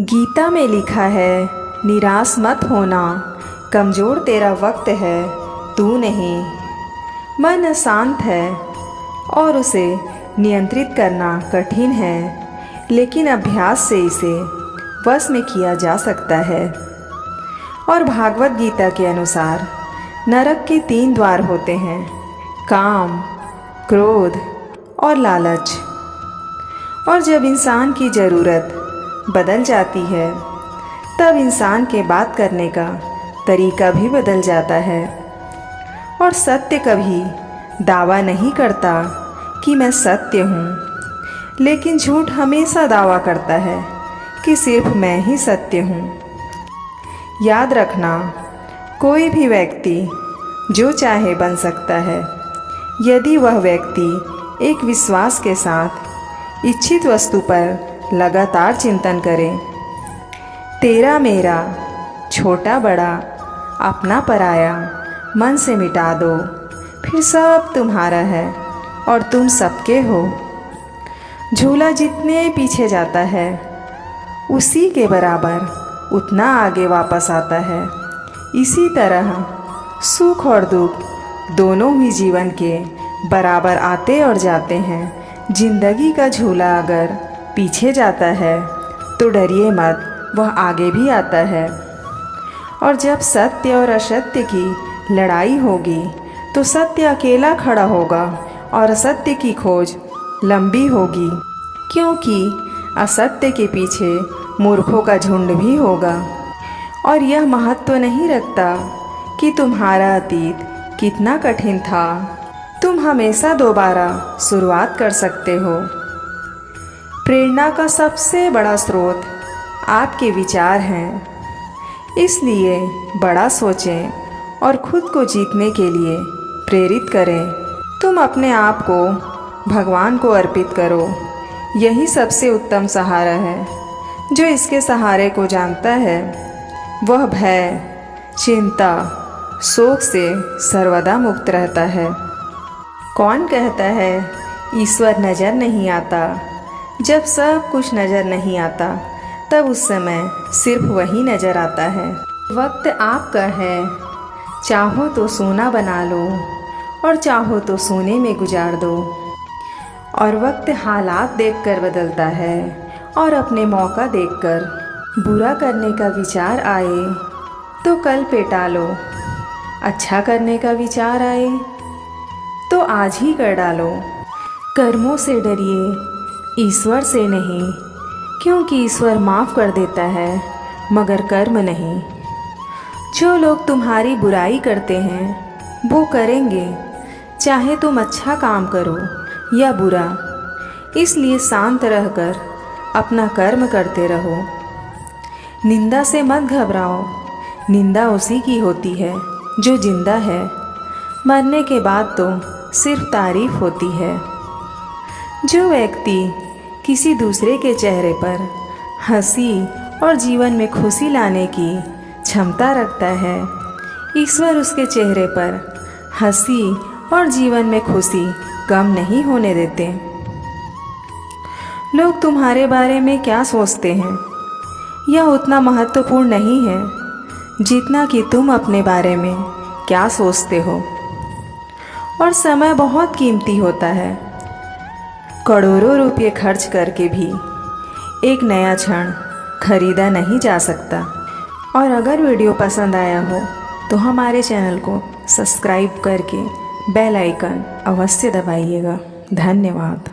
गीता में लिखा है, निराश मत होना, कमज़ोर तेरा वक्त है, तू नहीं। मन अशांत है और उसे नियंत्रित करना कठिन है, लेकिन अभ्यास से इसे वश में किया जा सकता है। और भागवत गीता के अनुसार नरक के 3 द्वार होते हैं, काम, क्रोध और लालच। और जब इंसान की ज़रूरत बदल जाती है, तब इंसान के बात करने का तरीका भी बदल जाता है। और सत्य कभी दावा नहीं करता कि मैं सत्य हूँ, लेकिन झूठ हमेशा दावा करता है कि सिर्फ मैं ही सत्य हूँ। याद रखना, कोई भी व्यक्ति जो चाहे बन सकता है, यदि वह व्यक्ति एक विश्वास के साथ इच्छित वस्तु पर लगातार चिंतन करे। तेरा मेरा, छोटा बड़ा, अपना पराया मन से मिटा दो, फिर सब तुम्हारा है और तुम सबके हो। झूला जितने पीछे जाता है, उसी के बराबर उतना आगे वापस आता है। इसी तरह सुख और दुख दोनों ही जीवन के बराबर आते और जाते हैं। जिंदगी का झूला अगर पीछे जाता है तो डरिए मत, वह आगे भी आता है। और जब सत्य और असत्य की लड़ाई होगी, तो सत्य अकेला खड़ा होगा और असत्य की खोज लंबी होगी, क्योंकि असत्य के पीछे मूर्खों का झुंड भी होगा। और यह महत्व नहीं रखता कि तुम्हारा अतीत कितना कठिन था, तुम हमेशा दोबारा शुरुआत कर सकते हो। प्रेरणा का सबसे बड़ा स्रोत आपके विचार हैं, इसलिए बड़ा सोचें और खुद को जीतने के लिए प्रेरित करें। तुम अपने आप को भगवान को अर्पित करो, यही सबसे उत्तम सहारा है। जो इसके सहारे को जानता है, वह भय, चिंता, शोक से सर्वदा मुक्त रहता है। कौन कहता है ईश्वर नज़र नहीं आता? जब सब कुछ नज़र नहीं आता, तब उस समय सिर्फ वही नज़र आता है। वक्त आपका है, चाहो तो सोना बना लो और चाहो तो सोने में गुजार दो। और वक्त हालात देखकर बदलता है, और अपने मौका देखकर बुरा करने का विचार आए तो कल पे टालो, अच्छा करने का विचार आए तो आज ही कर डालो। कर्मों से डरिए, ईश्वर से नहीं, क्योंकि ईश्वर माफ़ कर देता है मगर कर्म नहीं। जो लोग तुम्हारी बुराई करते हैं वो करेंगे, चाहे तुम अच्छा काम करो या बुरा। इसलिए शांत रहकर अपना कर्म करते रहो। निंदा से मत घबराओ, निंदा उसी की होती है जो जिंदा है। मरने के बाद तो सिर्फ तारीफ होती है। जो व्यक्ति किसी दूसरे के चेहरे पर हंसी और जीवन में खुशी लाने की क्षमता रखता है, ईश्वर उसके चेहरे पर हंसी और जीवन में खुशी कम नहीं होने देते। लोग तुम्हारे बारे में क्या सोचते हैं, यह उतना महत्वपूर्ण नहीं है जितना कि तुम अपने बारे में क्या सोचते हो। और समय बहुत कीमती होता है, करोड़ों रुपये खर्च करके भी एक नया क्षण खरीदा नहीं जा सकता। और अगर वीडियो पसंद आया हो तो हमारे चैनल को सब्सक्राइब करके बेल आइकन अवश्य दबाइएगा। धन्यवाद।